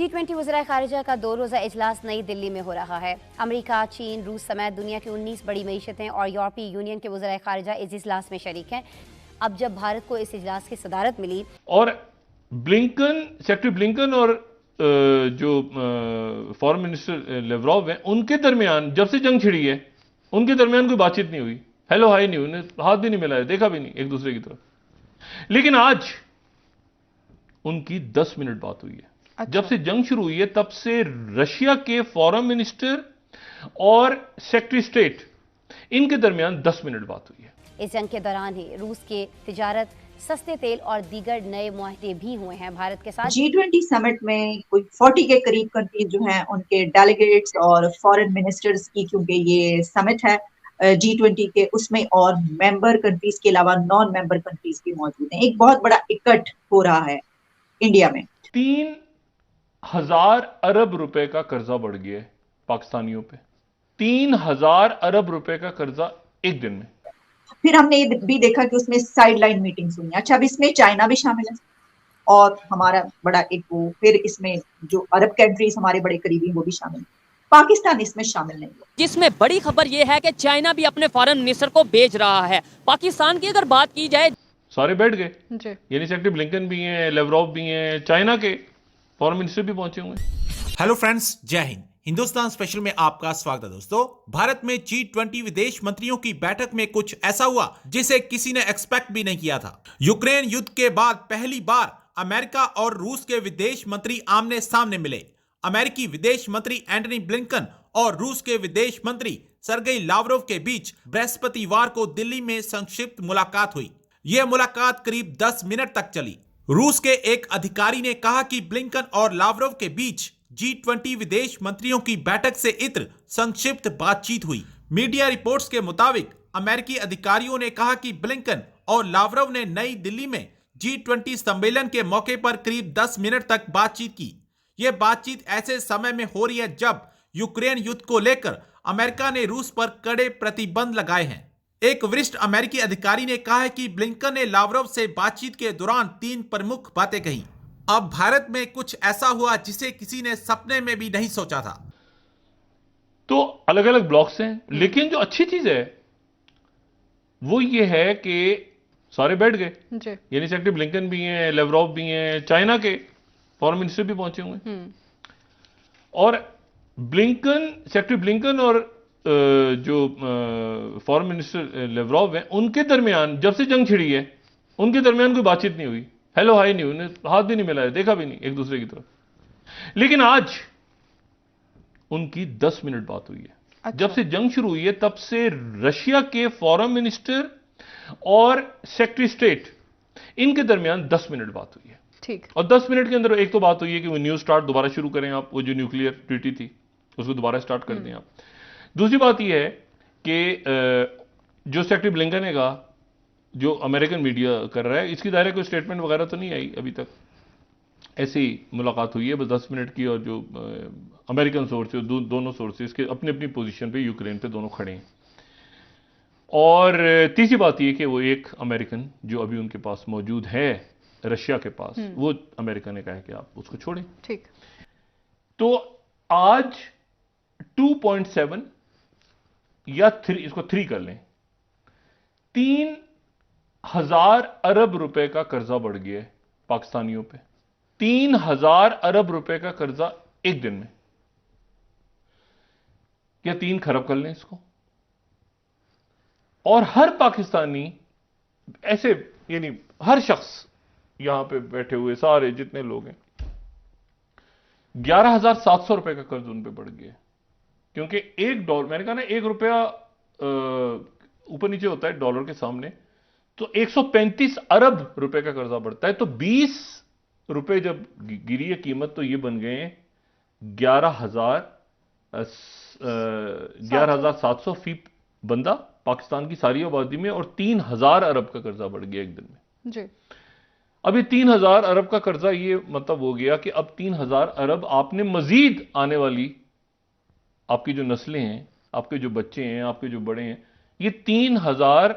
G20 वज़ीर ख़ारिजा का 2 रोज़ा इजलास नई दिल्ली में हो रहा है। अमेरिका, चीन, रूस समेत दुनिया की 19 बड़ी मईशतें और यूरोपीय यूनियन के वज़ीर ख़ारिजा इस इजलास में शरीक हैं। अब जब भारत को इस इजलास की सदारत मिली और सेक्रेटरी ब्लिंकन और जो फॉरेन मिनिस्टर लेवरॉव हैं, उनके दरमियान जब से जंग छिड़ी है, उनके दरमियान कोई बातचीत नहीं हुई, हेलो हाय नहीं हुई, उन्हें हाथ भी नहीं मिलाया, देखा भी नहीं एक दूसरे की तरफ। लेकिन आज उनकी 10 मिनट बात हुई है। अच्छा। जब से जंग शुरू हुई है तब से रशिया के फॉरेन मिनिस्टर और सेक्रेटरी स्टेट, इनके दरमियान 10 मिनट बात हुई है। इस जंग के दौरान ही रूस के तिजारत, सस्ते तेल और दीगर नए मुआहदे भी हुए हैं भारत के साथ। G20 समिट में कोई 40 के करीब कंट्रीज जो हैं उनके डेलीगेट्स और फॉरेन मिनिस्टर्स की, क्योंकि ये समिट है G20 के, उसमें और मेंबर कंट्रीज के अलावा नॉन मेंबर कंट्रीज भी मौजूद हैं। एक बहुत बड़ा इकट्ठ हो रहा है इंडिया में। 3,000 अरब रुपए का कर्जा बढ़ गया है पाकिस्तानियों पे। 3,000 अरब रुपए का कर्जा एक दिन में। फिर हमने ये भी देखा कि उसमें साइडलाइन मीटिंग्स हुई। अच्छा, अब इसमें चाइना भी शामिल है और हमारा बड़ा एक वो, फिर इसमें जो अरब कंट्रीज हमारे बड़े करीबी वो भी शामिल है। पाकिस्तान इसमें शामिल नहीं हुआ। जिसमें बड़ी खबर यह है कि चाइना भी अपने फॉरेन मिनिस्टर को भेज रहा है। पाकिस्तान की अगर बात की जाए, सारे बैठ गए, यानी सेक्रेटरी ब्लिंकन भी हैं, लेवरॉव भी हैं, चाइना के फॉरेन मिनिस्टर भी पहुंचे हुए हैं। हेलो फ्रेंड्स, जय हिंद। हिंदुस्तान स्पेशल में आपका स्वागत है। दोस्तों, भारत में G20 विदेश मंत्रियों की बैठक में कुछ ऐसा हुआ जिसे किसी ने एक्सपेक्ट भी नहीं किया था। यूक्रेन युद्ध के बाद पहली बार अमेरिका और रूस के विदेश मंत्री आमने सामने मिले। अमेरिकी विदेश मंत्री एंटनी ब्लिंकन और रूस के विदेश मंत्री सरगेई लावरोव के बीच बृहस्पतिवार को दिल्ली में संक्षिप्त मुलाकात हुई। यह मुलाकात करीब 10 मिनट तक चली। रूस के एक अधिकारी ने कहा कि ब्लिंकन और लावरोव के बीच G20 विदेश मंत्रियों की बैठक से इत्र संक्षिप्त बातचीत हुई। मीडिया रिपोर्ट्स के मुताबिक अमेरिकी अधिकारियों ने कहा कि ब्लिंकन और लावरोव ने नई दिल्ली में G20 सम्मेलन के मौके पर करीब 10 मिनट तक बातचीत की। यह बातचीत ऐसे समय में हो रही है जब यूक्रेन युद्ध को लेकर अमेरिका ने रूस पर कड़े प्रतिबंध लगाए हैं। एक वरिष्ठ अमेरिकी अधिकारी ने कहा है कि ब्लिंकन ने लावरोव से बातचीत के दौरान 3 प्रमुख बातें कही। अब भारत में कुछ ऐसा हुआ जिसे किसी ने सपने में भी नहीं सोचा था। तो अलग अलग ब्लॉक्स हैं, लेकिन जो अच्छी चीज है वो ये है कि सारे बैठ गए, यानी सेक्रेटरी ब्लिंकन भी हैं, लेवरॉव भी हैं, चाइना के फॉरेन मिनिस्टर भी पहुंचे हुए हैं। और सेक्रेटरी ब्लिंकन और जो फॉरेन मिनिस्टर लेवरॉव हैं, उनके दरमियान जब से जंग छिड़ी है, उनके दरमियान कोई बातचीत नहीं हुई, हेलो हाय नहीं हुई, उन्हें हाथ भी नहीं मिलाया, देखा भी नहीं एक दूसरे की तरफ। लेकिन आज उनकी 10 मिनट बात हुई है। अच्छा। जब से जंग शुरू हुई है तब से रशिया के फॉरेन मिनिस्टर और सेक्रेटरी स्टेट, इनके दरमियान 10 मिनट बात हुई है। ठीक। और 10 मिनट के अंदर एक तो बात हुई है कि वो न्यू स्टार्ट दोबारा शुरू करें आप, वो जो न्यूक्लियर ट्रीटी थी उसको दोबारा स्टार्ट कर दें आप। दूसरी बात यह है कि जो सेक्रेटरी ब्लिंकन ने कहा, जो अमेरिकन मीडिया कर रहा है, इसकी दायरे कोई स्टेटमेंट वगैरह तो नहीं आई अभी तक। ऐसी मुलाकात हुई है बस 10 मिनट की, और जो अमेरिकन सोर्सेज, दोनों सोर्सेज के अपनी अपनी पोजीशन पे यूक्रेन पे दोनों खड़े हैं। और तीसरी बात यह कि वो एक अमेरिकन जो अभी उनके पास मौजूद है रशिया के पास, वो अमेरिका ने कहा है कि आप उसको छोड़ें। ठीक। तो आज 2.7 या 3, इसको 3 कर लें, 3,000 अरब रुपए का कर्जा बढ़ गया है पाकिस्तानियों पे। 3,000 अरब रुपए का कर्जा एक दिन में, या 3 खरब कर लें इसको। और हर पाकिस्तानी ऐसे, यानी हर शख्स यहां पे बैठे हुए सारे जितने लोग हैं, 11,700 रुपए का कर्ज उन पे बढ़ गया, क्योंकि $1, मैंने कहा ना, ₹1 ऊपर नीचे होता है डॉलर के सामने, तो 135 अरब रुपए का कर्जा बढ़ता है। तो 20 रुपए जब गिरी है कीमत, तो ये बन गए 11,700 फी बंदा पाकिस्तान की सारी आबादी में, और 3,000 अरब का कर्जा बढ़ गया एक दिन में जी। अब ये 3,000 अरब का कर्जा, ये मतलब हो गया कि अब 3,000 अरब आपने मजीद आने वाली आपकी जो नस्लें हैं, आपके जो बच्चे हैं, आपके जो बड़े हैं, ये 3,000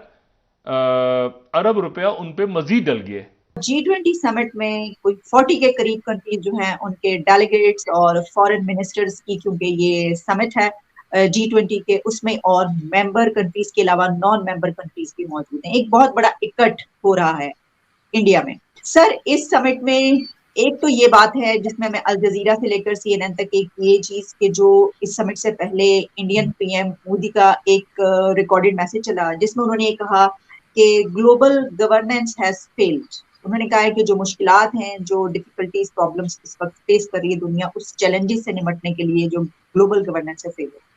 अरब रुपया उन पे मजीद डल गए। G20 समिट में कोई 40 के करीब कंट्रीज जो हैं उनके डेलीगेट्स और फॉरेन मिनिस्टर्स की, क्योंकि ये समिट है G20 के, उसमें और मेंबर कंट्रीज के अलावा नॉन मेंबर कंट्रीज भी मौजूद हैं। एक बहुत बड़ा इकट्ठ हो रहा है इंडिया में। सर, इस समिट में एक तो ये बात है जिसमें मैं अल जजीरा से लेकर CNN तक एक ये चीज के जो इस समिट से पहले इंडियन PM मोदी का एक रिकॉर्डेड मैसेज चला जिसमें उन्होंने ये कहा कि ग्लोबल गवर्नेंस हैज फेल्ड। उन्होंने कहा है कि जो मुश्किलात हैं, जो डिफिकल्टीज, प्रॉब्लम्स इस वक्त फेस कर रही है दुनिया, उस चैलेंजेस से निपटने के लिए जो ग्लोबल गवर्नेंस है फेल है।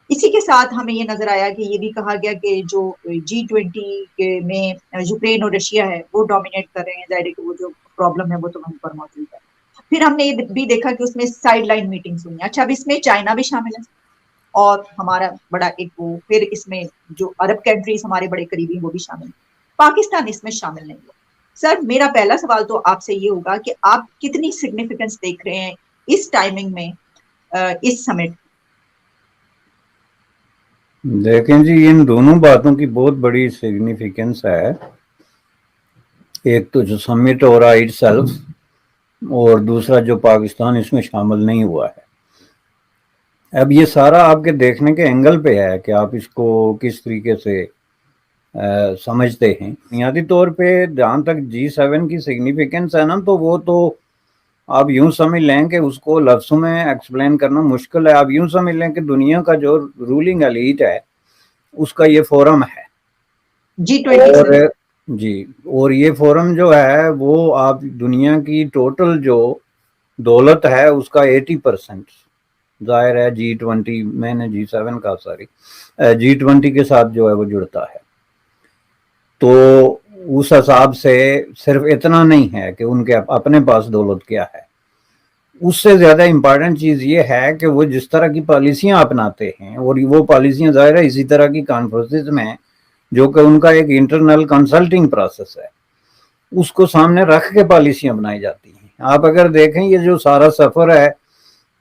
इसी के साथ हमें ये नजर आया कि ये भी कहा गया कि जो G20 में यूक्रेन और रशिया है वो डोमिनेट कर रहे हैं, जाहिर है कि वो जो प्रॉब्लम है वो तो वहीं पर मौजूद है। फिर हमने ये भी देखा कि उसमें साइड लाइन मीटिंग्स हुई। अच्छा, अब इसमें चाइना भी शामिल है और हमारा बड़ा एक वो, फिर इसमें जो अरब कंट्रीज हमारे बड़े करीबी वो भी शामिल है, पाकिस्तान इसमें शामिल नहीं हुआ। सर, मेरा पहला सवाल तो आपसे ये होगा कि आप कितनी सिग्निफिकेंस देख रहे हैं इस टाइमिंग में इस समिट? देखें जी, इन दोनों बातों की बहुत बड़ी सिग्निफिकेंस है। एक तो जो समिट हो रहा है इटसेल्फ, और दूसरा जो पाकिस्तान इसमें शामिल नहीं हुआ है। अब ये सारा आपके देखने के एंगल पे है कि आप इसको किस तरीके से समझते हैं। बुनियादी तौर पे जहाँ तक G7 की सिग्निफिकेंस है ना, तो वो तो आप यूं समझ लें कि उसको लफ्ज़ों में एक्सप्लेन करना मुश्किल है। आप यूं समझ लें कि दुनिया का जो रूलिंग एलीट है उसका ये फोरम है G20 जी। और ये फोरम जो है वो आप दुनिया की टोटल जो दौलत है उसका 80% जाहिर है G20 मैंने G7 का सॉरी G20 के साथ जो है वो जुड़ता है। तो उस हिसाब से सिर्फ इतना नहीं है कि उनके अपने पास दौलत क्या है, उससे ज़्यादा इम्पॉर्टेंट चीज़ ये है कि वो जिस तरह की पॉलिसियाँ अपनाते हैं, और वो पॉलिसियाँ ज़ाहिर है इसी तरह की कॉन्फ्रेंसेस में, जो कि उनका एक इंटरनल कंसल्टिंग प्रोसेस है, उसको सामने रख के पॉलिसियाँ बनाई जाती हैं। आप अगर देखें ये जो सारा सफ़र है,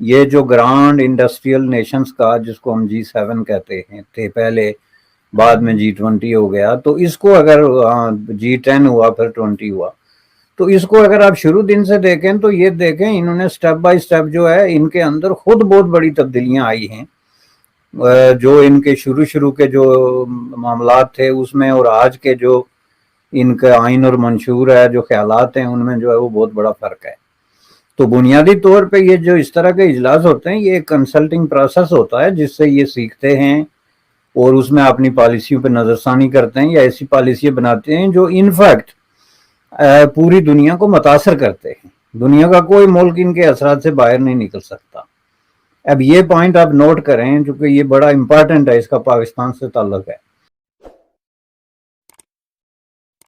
ये जो ग्रांड इंडस्ट्रियल नेशंस का जिसको हम G7 कहते हैं थे पहले, बाद में G20 हो गया, तो इसको अगर G10 हुआ फिर 20 हुआ, तो इसको अगर आप शुरू दिन से देखें तो ये देखें इन्होंने स्टेप बाय स्टेप जो है इनके अंदर खुद बहुत बड़ी तब्दीलियां आई हैं। जो इनके शुरू के जो मामलात थे उसमें और आज के जो इनका आइन और मंशूर है जो ख्यालात हैं उनमें जो है वो बहुत बड़ा फ़र्क है। तो बुनियादी तौर पे ये जो इस तरह के इजलास होते हैं ये एक कंसल्टिंग प्रोसेस होता है जिससे ये सीखते हैं और उसमें अपनी पॉलिसियों पे नज़रसानी करते हैं या ऐसी पॉलिसियाँ बनाते हैं जो इनफैक्ट पूरी दुनिया को मुतासर करते हैं। दुनिया का कोई मुल्क इनके असरात से बाहर नहीं निकल सकता। अब ये पॉइंट आप नोट करें क्योंकि ये बड़ा इंपॉर्टेंट है, इसका पाकिस्तान से ताल्लुक है।